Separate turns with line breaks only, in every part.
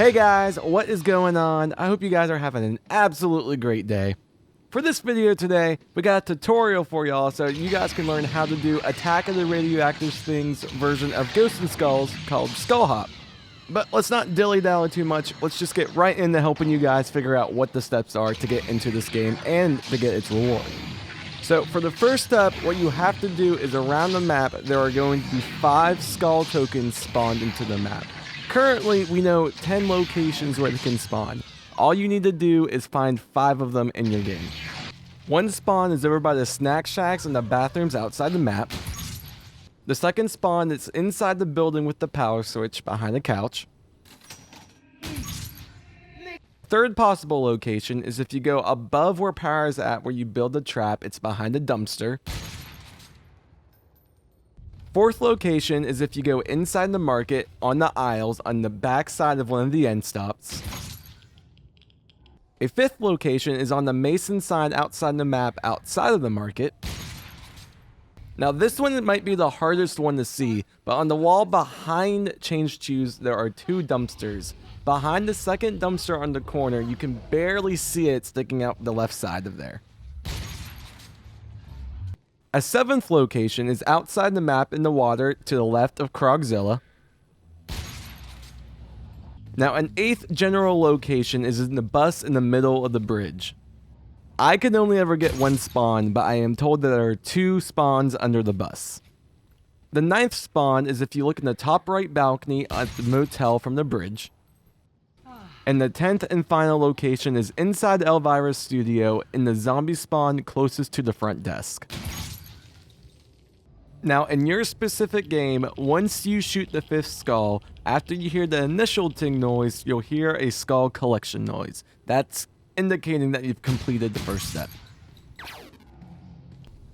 Hey guys, what is going on? I hope you guys are having an absolutely great day. For this video today, we got a tutorial for y'all so you guys can learn how to do Attack of the Radioactive Thing's version of Ghosts and Skulls called Skullhop. But let's not dilly-dally too much, let's just get right into helping you guys figure out what the steps are to get into this game and to get its reward. So for the first step, what you have to do is around the map, there are going to be 5 skull tokens spawned into the map. Currently, we know 10 locations where they can spawn. All you need to do is find 5 of them in your game. One spawn is over by the snack shacks and the bathrooms outside the map. The second spawn is inside the building with the power switch behind the couch. Third possible location is if you go above where power is at where you build the trap, it's behind a dumpster. Fourth location is if you go inside the market on the aisles on the back side of one of the end stops. A fifth location is on the mason side outside the map outside of the market. Now this one might be the hardest one to see, but on the wall behind Change Choose there are 2 dumpsters. Behind the second dumpster on the corner, you can barely see it sticking out the left side of there. A 7th location is outside the map in the water to the left of Krogzilla. Now an 8th general location is in the bus in the middle of the bridge. I can only ever get 1 spawn, but I am told that there are 2 spawns under the bus. The 9th spawn is if you look in the top right balcony at the motel from the bridge. And the 10th and final location is inside Elvira's studio in the zombie spawn closest to the front desk. Now, in your specific game, once you shoot the 5th skull, after you hear the initial ting noise, you'll hear a skull collection noise. That's indicating that you've completed the first step.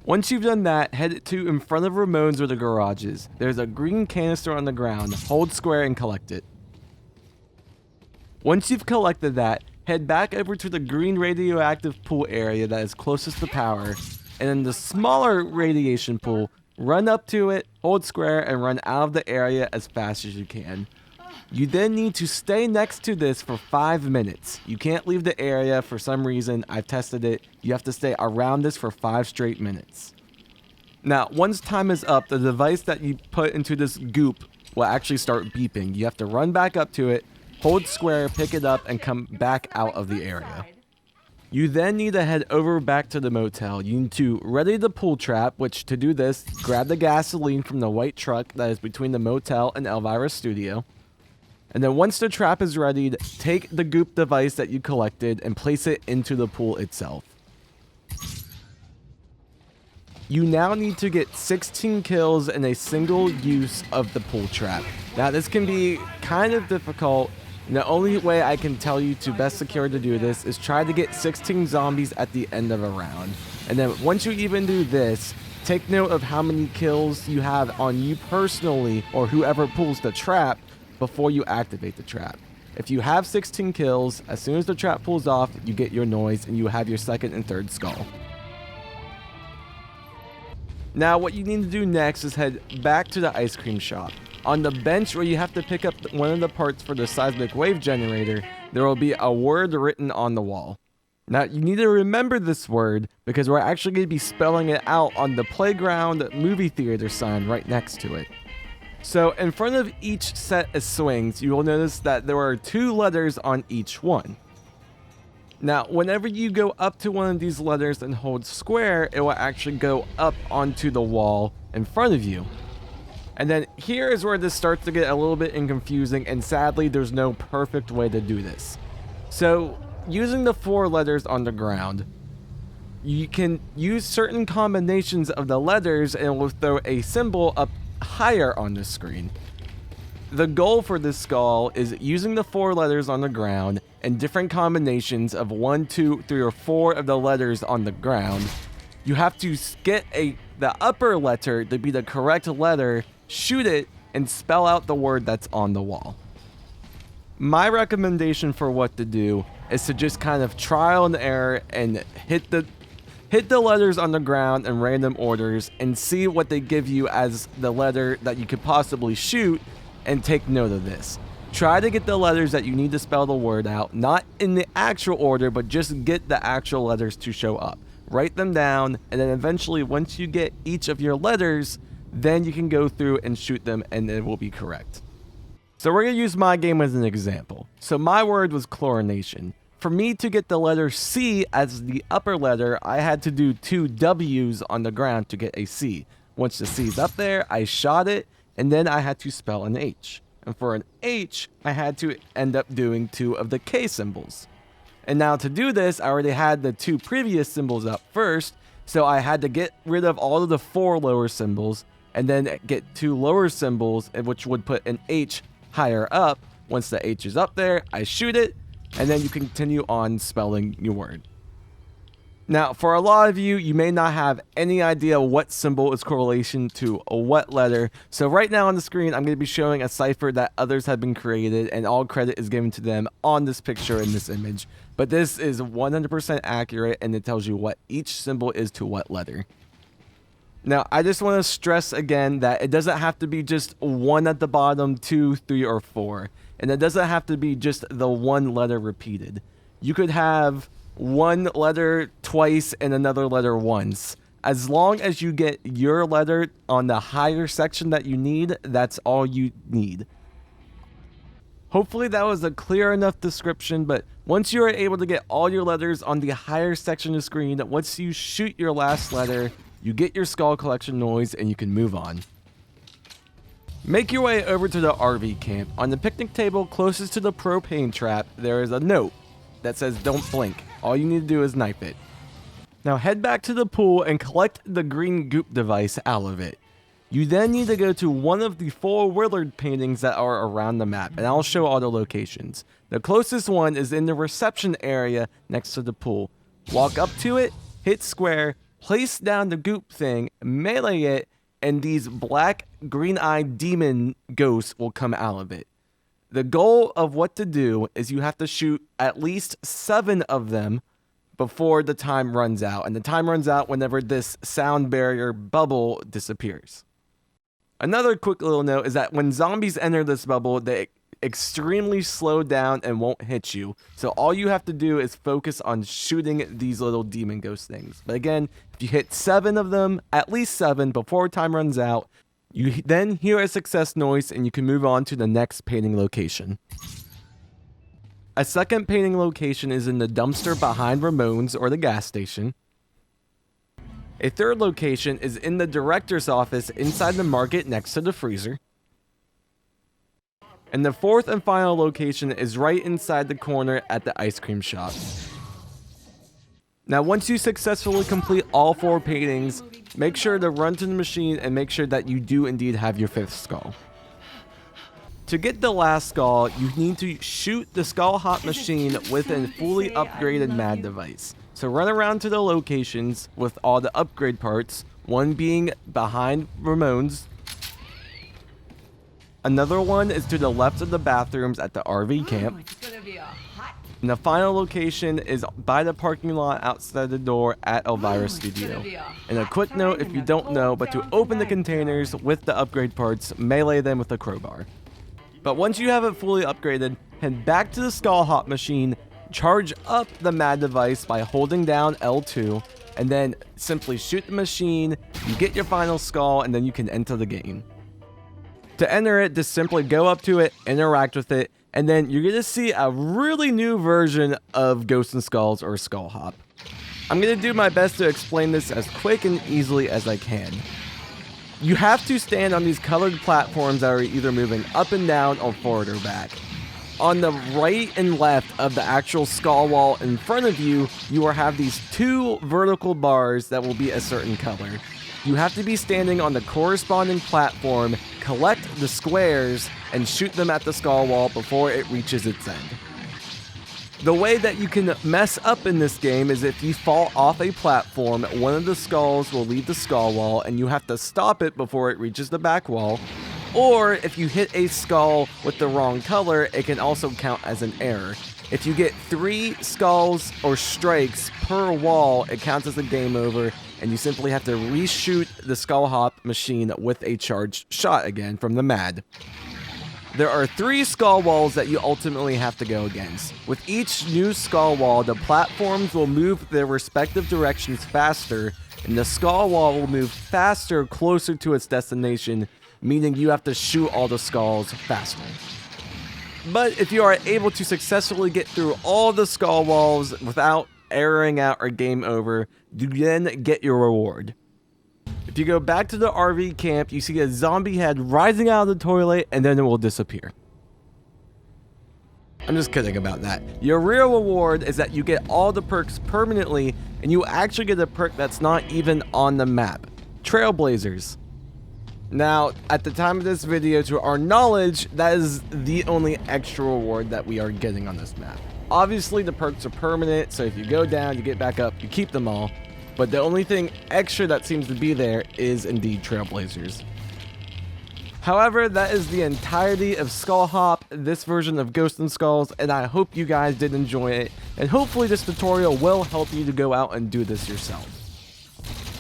Once you've done that, head to in front of Ramon's or the garages. There's a green canister on the ground. Hold square and collect it. Once you've collected that, head back over to the green radioactive pool area that is closest to power, and in the smaller radiation pool, run up to it, hold square, and run out of the area as fast as you can. You then need to stay next to this for 5 minutes. You can't leave the area for some reason. I've tested it. You have to stay around this for 5 straight minutes. Now, once time is up, the device that you put into this goop will actually start beeping. You have to run back up to it, hold square, pick it up, and come back out of the area. You then need to head over back to the motel. You need to ready the pool trap, which to do this, grab the gasoline from the white truck that is between the motel and Elvira's studio. And then once the trap is readied, take the goop device that you collected and place it into the pool itself. You now need to get 16 kills in a single use of the pool trap. Now this can be kind of difficult. The only way I can tell you to best secure to do this is try to get 16 zombies at the end of a round. And then once you even do this, take note of how many kills you have on you personally or whoever pulls the trap before you activate the trap. If you have 16 kills, as soon as the trap pulls off, you get your noise and you have your 2nd and 3rd skull. Now what you need to do next is head back to the ice cream shop. On the bench where you have to pick up one of the parts for the seismic wave generator, there will be a word written on the wall. Now you need to remember this word because we're actually going to be spelling it out on the playground movie theater sign right next to it. So in front of each set of swings, you will notice that there are 2 letters on each one. Now, whenever you go up to one of these letters and hold square, it will actually go up onto the wall in front of you. And then here is where this starts to get a little bit confusing, and sadly, there's no perfect way to do this. So, using the 4 letters on the ground, you can use certain combinations of the letters and it will throw a symbol up higher on the screen. The goal for this skull is using the 4 letters on the ground and different combinations of 1, 2, 3, or 4 of the letters on the ground. You have to get the upper letter to be the correct letter, shoot it, and spell out the word that's on the wall. My recommendation for what to do is to just kind of trial and error and hit the letters on the ground in random orders and see what they give you as the letter that you could possibly shoot, and take note of this. Try to get the letters that you need to spell the word out, not in the actual order, but just get the actual letters to show up. Write them down, and then eventually once you get each of your letters, then you can go through and shoot them and it will be correct. So we're going to use my game as an example. So my word was chlorination. For me to get the letter C as the upper letter, I had to do 2 W's on the ground to get a C. Once the C's up there, I shot it, and then I had to spell an H. And for an H, I had to end up doing 2 of the K symbols. And now to do this, I already had the 2 previous symbols up first, so I had to get rid of all of the 4 lower symbols, and then get 2 lower symbols, which would put an H higher up. Once the H is up there, I shoot it, and then you continue on spelling your word. Now, for a lot of you, you may not have any idea what symbol is correlation to what letter. So right now on the screen, I'm going to be showing a cipher that others have been created, and all credit is given to them on this picture in this image. But this is 100% accurate, and it tells you what each symbol is to what letter. Now, I just want to stress again that it doesn't have to be just 1 at the bottom, 2, 3, or 4. And it doesn't have to be just the 1 letter repeated. You could have 1 letter twice and another letter once. As long as you get your letter on the higher section that you need, that's all you need. Hopefully that was a clear enough description, but once you are able to get all your letters on the higher section of the screen, once you shoot your last letter, you get your skull collection noise and you can move on. Make your way over to the RV camp. On the picnic table closest to the propane trap, there is a note that says don't blink. All you need to do is knife it. Now head back to the pool and collect the green goop device out of it. You then need to go to one of the 4 Willard paintings that are around the map, and I'll show all the locations. The closest one is in the reception area next to the pool. Walk up to it, hit square, place down the goop thing, melee it, and these black green-eyed demon ghosts will come out of it. The goal of what to do is you have to shoot at least 7 of them before the time runs out, and the time runs out whenever this sound barrier bubble disappears. Another quick little note is that when zombies enter this bubble, they extremely slow down and won't hit you. So all you have to do is focus on shooting these little demon ghost things. But again, if you hit 7 of them, at least 7, before time runs out, you then hear a success noise and you can move on to the next painting location. A second painting location is in the dumpster behind Ramone's or the gas station. A third location is in the director's office inside the market next to the freezer. And the fourth and final location is right inside the corner at the ice cream shop. Now, once you successfully complete all 4 paintings, make sure to run to the machine and make sure that you do indeed have your 5th skull. To get the last skull, you need to shoot the Skullhop machine with a fully upgraded MAD device. So run around to the locations with all the upgrade parts, one being behind Ramone's. Another one is to the left of the bathrooms at the RV camp. And the final location is by the parking lot outside the door at Elvira's studio. And a quick note, if you don't know, but to open the containers with the upgrade parts, melee them with a crowbar. But once you have it fully upgraded, head back to the Skullhop machine, charge up the MAD device by holding down L2, and then simply shoot the machine, you get your final skull, and then you can enter the game. To enter it, just simply go up to it, interact with it, and then you're going to see a really new version of Ghosts and Skulls or Skullhop. I'm going to do my best to explain this as quick and easily as I can. You have to stand on these colored platforms that are either moving up and down or forward or back. On the right and left of the actual skull wall in front of you, you will have these 2 vertical bars that will be a certain color. You have to be standing on the corresponding platform, collect the squares, and shoot them at the skull wall before it reaches its end. The way that you can mess up in this game is if you fall off a platform, one of the skulls will leave the skull wall and you have to stop it before it reaches the back wall. Or if you hit a skull with the wrong color, it can also count as an error. If you get 3 skulls or strikes per wall, it counts as a game over, and you simply have to reshoot the Skullhop machine with a charged shot again from the MAD. There are 3 skull walls that you ultimately have to go against. With each new skull wall, the platforms will move their respective directions faster, and the skull wall will move faster closer to its destination, meaning you have to shoot all the skulls faster. But if you are able to successfully get through all the skull walls without erroring out or game over, you then get your reward. If you go back to the RV camp, you see a zombie head rising out of the toilet, and then it will disappear. I'm just kidding about that. Your real reward is that you get all the perks permanently, and you actually get a perk that's not even on the map. Trailblazers. Now, at the time of this video, to our knowledge, that is the only extra reward that we are getting on this map. Obviously, the perks are permanent, so if you go down, you get back up, you keep them all. But the only thing extra that seems to be there is indeed Trailblazers. However, that is the entirety of Skullhop, this version of Ghosts and Skulls, and I hope you guys did enjoy it, and hopefully this tutorial will help you to go out and do this yourself.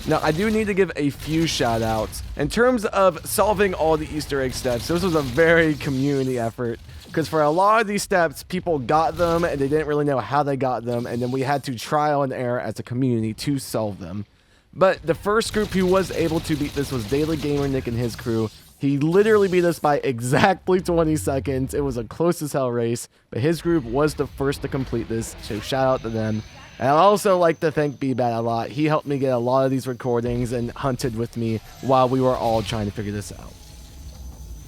Now, I do need to give a few shout outs. In terms of solving all the Easter egg steps, this was a very community effort. Because for a lot of these steps, people got them and they didn't really know how they got them, and then we had to trial and error as a community to solve them. But the first group who was able to beat this was Daily Gamer Nick and his crew. He literally beat us by exactly 20 seconds. It was a close as hell race, but his group was the first to complete this, so shout out to them. And I'd also like to thank BBAT a lot. He helped me get a lot of these recordings and hunted with me while we were all trying to figure this out.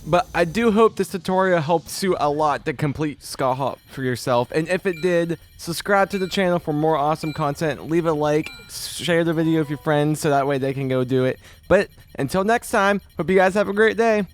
But I do hope this tutorial helps you a lot to complete Skullhop for yourself. And if it did, subscribe to the channel for more awesome content. Leave a like, share the video with your friends so that way they can go do it. But until next time, hope you guys have a great day.